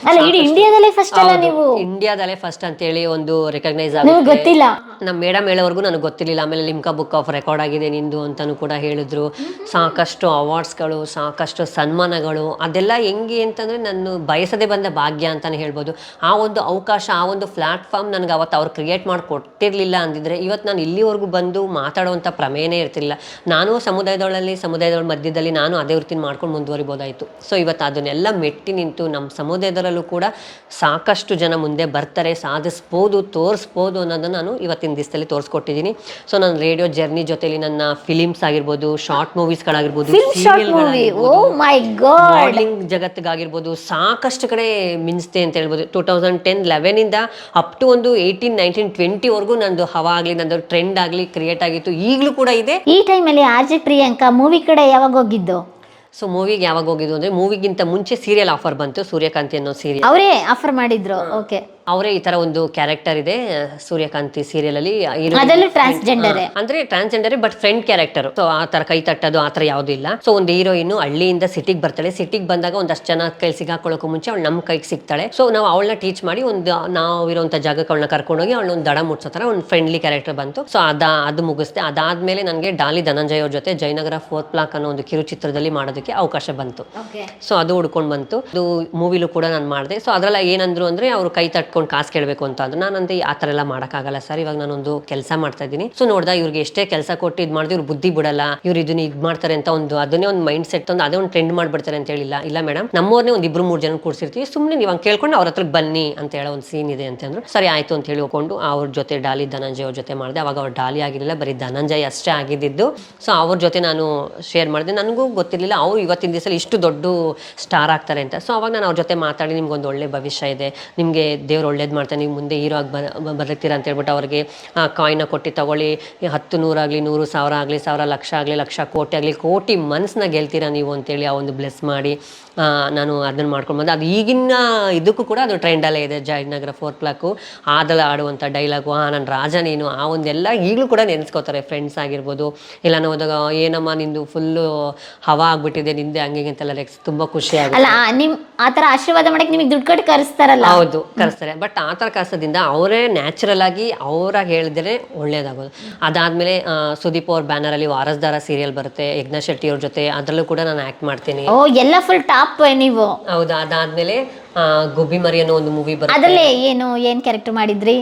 ಅಲ್ಲ ಇಡೀ ಇಂಡಿಯಾದಲ್ಲೇ ಫಸ್ಟ್ ಅಲ್ಲ ನೀವು? ಇಂಡಿಯಾದಲ್ಲೇ ಫಸ್ಟ್ ಅಂತೇಳಿ ಒಂದು ರೆಕಗ್ನೈಸ್ ನಿಮಗೆ ಆಗುತ್ತೆ. ಗೊತ್ತಿಲ್ಲ? ನಮ್ಮ ಮೇಡಮ್ ಹೇಳೋವರೆಗೂ ನನಗೆ ಗೊತ್ತಿರಲಿಲ್ಲ. ಆಮೇಲೆ ಲಿಮ್ಕಾ ಬುಕ್ ಆಫ್ ರೆಕಾರ್ಡ್ ಆಗಿದೆ ನಿಂದು ಅಂತಾನು ಕೂಡ ಹೇಳಿದ್ರು. ಸಾಕಷ್ಟು ಅವಾರ್ಡ್ಸ್ಗಳು, ಸಾಕಷ್ಟು ಸನ್ಮಾನಗಳು, ಅದೆಲ್ಲ ಹೆಂಗೆ ಅಂತಂದರೆ ನಾನು ಬಯಸದೆ ಬಂದ ಭಾಗ್ಯ ಅಂತಲೇ ಹೇಳ್ಬೋದು. ಆ ಒಂದು ಅವಕಾಶ, ಆ ಒಂದು ಪ್ಲ್ಯಾಟ್ಫಾರ್ಮ್ ನನಗೆ ಅವತ್ತು ಅವ್ರು ಕ್ರಿಯೇಟ್ ಮಾಡಿ ಕೊಟ್ಟಿರಲಿಲ್ಲ ಅಂದಿದ್ರೆ ಇವತ್ತು ನಾನು ಇಲ್ಲಿವರೆಗೂ ಬಂದು ಮಾತಾಡುವಂಥ ಪ್ರಮೇಯನೇ ಇರ್ತಿರಲಿಲ್ಲ. ನಾನು ಸಮುದಾಯದೊಳ ಮಧ್ಯದಲ್ಲಿ ನಾನು ಅದೇ ವೃತ್ತಿನ ಮಾಡ್ಕೊಂಡು ಮುಂದುವರಿಬೋದಾಯಿತು. ಸೊ ಇವತ್ತು ಅದನ್ನೆಲ್ಲ ಮೆಟ್ಟಿ ನಿಂತು ನಮ್ಮ ಸಮುದಾಯದಲ್ಲೂ ಕೂಡ ಸಾಕಷ್ಟು ಜನ ಮುಂದೆ ಬರ್ತಾರೆ, ಸಾಧಿಸ್ಬೋದು, ತೋರಿಸ್ಬೋದು ಅನ್ನೋದನ್ನು ನಾನು ಇವತ್ತಿನ ದಿವಸದಲ್ಲಿ ತೋರಿಸ್ಕೊಟ್ಟಿದ್ದೀನಿ. ಸೊ ನನ್ನ ರೇಡಿಯೋ ಜರ್ನಿ ಜೊತೆಲಿ ನನ್ನ ಫಿಲಿಮ್ಸ್ ಆಗಿರ್ಬೋದು, ಶಾರ್ಟ್ ಮೂವೀಸ್ಗಳಾಗಿರ್ಬೋದು, ಸೀರಿಯಲ್ಗಳಾಗಿರ್ಬೋದು, ಮಾಡಲಿಂಗ್ ಜಗತ್ತಿಗಾಗಿರ್ಬೋದು ಸಾಕಷ್ಟು ಕಡೆ ಮಿಂಚ್ತೆ ಅಂತ ಹೇಳ್ಬೋದು. 2010-11ಇಂದ ಅಪ್ ಟು ಒಂದು 18-19-20ವರೆಗೂ ನಂದು ಹವಾ ಆಗಲಿ, ನಂದು ಟ್ರೆಂಡ್ ಆಗಲಿ ಕ್ರಿಯೇಟ್ ಆಗಿತ್ತು, ಈಗಲೂ ಕೂಡ ಇದೆ. ಈ ಟೈಮಲ್ಲಿ ಆರ್ ಜೆ ಪ್ರಿಯಾಂಕಾ ಮೂವಿ ಕಡೆ ಯಾವಾಗ ಹೋಗಿದ್ದು? ಸೊ ಮೂವಿಗೆ ಯಾವಾಗ ಹೋಗಿದ್ದು ಅಂದರೆ ಮೂವಿಗಿಂತ ಮುಂಚೆ ಸೀರಿಯಲ್ ಆಫರ್ ಬಂತು, ಸೂರ್ಯಕಾಂತಿ ಅನ್ನೋ ಸೀರಿಯಲ್. ಅವರೇ ಆಫರ್ ಮಾಡಿದ್ರು? ಓಕೆ. ಅವರೇ ಈ ತರ ಒಂದು ಕ್ಯಾರೆಕ್ಟರ್ ಇದೆ ಸೂರ್ಯಕಾಂತಿ ಸೀರಿಯಲ್ ಅಲ್ಲಿ. ಅದೆಲ್ಲ ಟ್ರಾನ್ಸ್ಜೆಂಡರ್ ಅಂದ್ರೆ transgender but friend character. So ಆ ತರ ಕೈ ತಟ್ಟೋದು ಆ ತರ ಯಾವ್ದು ಇಲ್ಲ. ಸೊ ಒಂದು ಹೀರೋಯಿನ್ ಹಳ್ಳಿಯಿಂದ ಸಿಟಿಗೆ ಬರ್ತಾಳೆ. ಸಿಟಿಗೆ ಬಂದಾಗ ಒಂದಷ್ಟು ಜನ ಕೈ ಸಿಗಾಕೊಳ್ಳೋಕೆ ಮುಂಚೆ ಅವಳು ನಮ್ಮ ಕೈಗೆ ಸಿಗ್ತಾಳೆ. ಸೊ ನಾವು ಅವಳನ್ನ ಟೀಚ್ ಮಾಡಿ ಒಂದು ನಾವು ಇರೋಂಥ ಜಾಗಕ್ಕೆ ಅವಳನ್ನ ಕರ್ಕೊಂಡೋಗಿ ಅವಳನ್ನ ಒಂದು ದಡ ಮುಟ್ಸೋ ತರ ಒಂದು ಫ್ರೆಂಡ್ಲಿ ಕ್ಯಾರೆಕ್ಟರ್ ಬಂತು. ಸೊ ಅದು ಮುಗಿಸ್ದೆ. ಅದಾದ್ಮೇಲೆ ನನಗೆ ಡಾಲಿ ಧನಂಜಯ ಅವ್ರ ಜೊತೆ ಜಯನಗರ 4th ಬ್ಲಾಕ್ ಅನ್ನೋ ಒಂದು ಕಿರುಚಿತ್ರದಲ್ಲಿ ಮಾಡೋದಕ್ಕೆ ಅವಕಾಶ ಬಂತು. ಸೊ ಅದು ಹುಡ್ಕೊಂಡು ಬಂತು. ಅದು ಮೂವಿಲೂ ಕೂಡ ನಾನು ಮಾಡಿದೆ. ಸೊ ಅದ್ರಲ್ಲ ಏನಂದ್ರು ಅಂದ್ರೆ ಅವ್ರು ಕೈ ತಟ್ಕೊಂಡು ಕಾಸು ಕೇಳಬೇಕು ಅಂತ ಅಂದ್ರು. ನಾನಂದ್ರೆ ಆ ಥರ ಎಲ್ಲ ಮಾಡೋಕ್ಕಾಗಲ್ಲ ಸರ್, ಇವಾಗ ನಾನೊಂದು ಕೆಲಸ ಮಾಡ್ತಾ ಇದ್ದೀನಿ. ಸೊ ನೋಡ್ದ ಇವ್ರಿಗೆ ಎಷ್ಟೇ ಕೆಲಸ ಕೊಟ್ಟು ಇದು ಮಾಡಿದ್ರೆ ಇವ್ರು ಬುದ್ಧಿ ಬಿಡಲ್ಲ, ಇವ್ರು ಇದನ್ನ ಇದು ಮಾಡ್ತಾರೆ ಅಂತ ಒಂದು ಅದನ್ನೇ ಒಂದು ಮೈಂಡ್ ಸೆಟ್ ಒಂದು ಅದೇ ಒಂದು ಟ್ರೆಂಡ್ ಮಾಡ್ಬಿಡ್ತಾರೆ ಅಂತ ಹೇಳಿಲ್ಲ. ಇಲ್ಲ ಮೇಡಮ್, ನಮ್ಮವ್ರನ್ನೇ ಒಂದು 2-3 ಜನ ಕೂರಿಸಿರ್ತೀವಿ, ಸುಮ್ಮನೆ ನೀವು ಹಂಗೆ ಕೇಳ್ಕೊಂಡು ಅವ್ರ ಹತ್ರಕ್ಕೆ ಬನ್ನಿ ಅಂತ ಹೇಳೋ ಒಂದು ಸೀನ್ ಇದೆ ಅಂತಂದ್ರು. ಸರಿ ಆಯ್ತು ಅಂತ ಹೇಳಿ ಹೋಗ್ಕೊಂಡು ಅವ್ರ ಜೊತೆ ಡಾಲಿ ಧನಂಜಯ ಅವ್ರ ಜೊತೆ ಮಾಡಿದೆ. ಅವಾಗ ಅವ್ರು ಡಾಲಿ ಆಗಿರಲಿಲ್ಲ, ಬರೀ ಧನಂಜಯ ಅಷ್ಟೇ ಆಗಿದ್ದು. ಸೊ ಅವ್ರ ಜೊತೆ ನಾನು ಶೇರ್ ಮಾಡಿದೆ. ನನಗೂ ಗೊತ್ತಿರಲಿಲ್ಲ ಅವ್ರು ಇವತ್ತಿನ ದಿವಸದಲ್ಲಿ ಇಷ್ಟು ದೊಡ್ಡ ಸ್ಟಾರ್ ಆಗ್ತಾರೆ ಅಂತ. ಸೊ ಅವಾಗ ನಾನು ಅವ್ರ ಜೊತೆ ಮಾತಾಡಿ ನಿಮ್ಗೊಂದು ಒಳ್ಳೆ ಭವಿಷ್ಯ ಇದೆ, ನಿಮಗೆ ದೇವ್ರು ಒಳ್ಳೇದು ಮಾಡ್ತಾರೆ, ನೀವು ಮುಂದೆ ಹೀರೋ ಆಗಿ ಬರುತ್ತೀರಾ ಅಂತ ಹೇಳ್ಬಿಟ್ಟು ಅವ್ರಿಗೆ ಕಾಯಿನ ಕೊಟ್ಟು ತಗೊಳ್ಳಿ, 10 100 ಆಗಲಿ, 100 1000 ಆಗಲಿ, 1000 ಲಕ್ಷ ಆಗಲಿ, ಲಕ್ಷ ಕೋಟಿ ಆಗಲಿ, ಕೋಟಿ ಮನಸ್ಸನ್ನ ಗೆಲ್ತೀರಾ ನೀವು ಅಂತೇಳಿ ಆ ಒಂದು ಬ್ಲೆಸ್ ಮಾಡಿ ನಾನು ಅದನ್ನು ಮಾಡ್ಕೊಂಡು ಬಂದೆ. ಅದು ಈಗಿನ ಇದಕ್ಕೂ ಕೂಡ ಅದು ಟ್ರೆಂಡಲ್ಲೇ ಇದೆ. ಜಯನಗರ 4th ಬ್ಲಾಕು ಆದಲ್ಲ ಆಡುವಂಥ ಡೈಲಾಗು, ನಾನು ರಾಜ ನೀನು, ಆ ಒಂದೆಲ್ಲ ಈಗಲೂ ಕೂಡ ನೆನೆಸ್ಕೋತಾರೆ ಫ್ರೆಂಡ್ಸ್ ಆಗಿರ್ಬೋದು. ಇಲ್ಲ ಹೋದಾಗ ಏನಮ್ಮ ನಿಂದು ಫುಲ್ಲು ಹವಾ ಆಗ್ಬಿಟ್ಟಿದೆ ನಿಂದೆ ಹಂಗೆ ಅಂತೆಲ್ಲ ತುಂಬ ಖುಷಿ ಆಗುತ್ತೆ. ಅಲ್ಲ ನಿಮ್ ಆ ಥರ ಆಶೀರ್ವಾದ ಮಾಡಕ್ಕೆ ನಿಮಗೆ ದುಡ್ಡು ಕಟ್ಟಿ ಕರೆಸ್ತಾರಲ್ಲ? ಹೌದು, ಕರೆಸ್ತಾರೆ. ಬಟ್ ಆ ಥರ ಕರೆಸೋದ್ರಿಂದ ಅವರೇ ನ್ಯಾಚುರಲ್ ಆಗಿ ಅವರಾಗಿ ಹೇಳಿದ್ರೆ ಒಳ್ಳೇದಾಗೋದು. ಅದಾದಮೇಲೆ ಸುದೀಪ್ ಅವ್ರ ಬ್ಯಾನರಲ್ಲಿ ವಾರಸ್ದಾರ ಸೀರಿಯಲ್ ಬರುತ್ತೆ, ಯಜ್ಞ ಶೆಟ್ಟಿ ಅವ್ರ ಜೊತೆ, ಅದರಲ್ಲೂ ಕೂಡ ನಾನು ಆ್ಯಕ್ಟ್ ಮಾಡ್ತೀನಿ. ಓ, ಎಲ್ಲ ಫುಲ್ ಟಾಪ್ ನೀವು? ಹೌದಾ. ಅದಾದಮೇಲೆ ಗುಬ್ಬಿ ಮರಿ ಅನ್ನೋ ಒಂದು ಮೂವಿ ಬರುತ್ತೆ. ಅದರಲ್ಲೇ ಏನು ಕ್ಯಾರೆಕ್ಟರ್ ಮಾಡಿದ್ರಿ?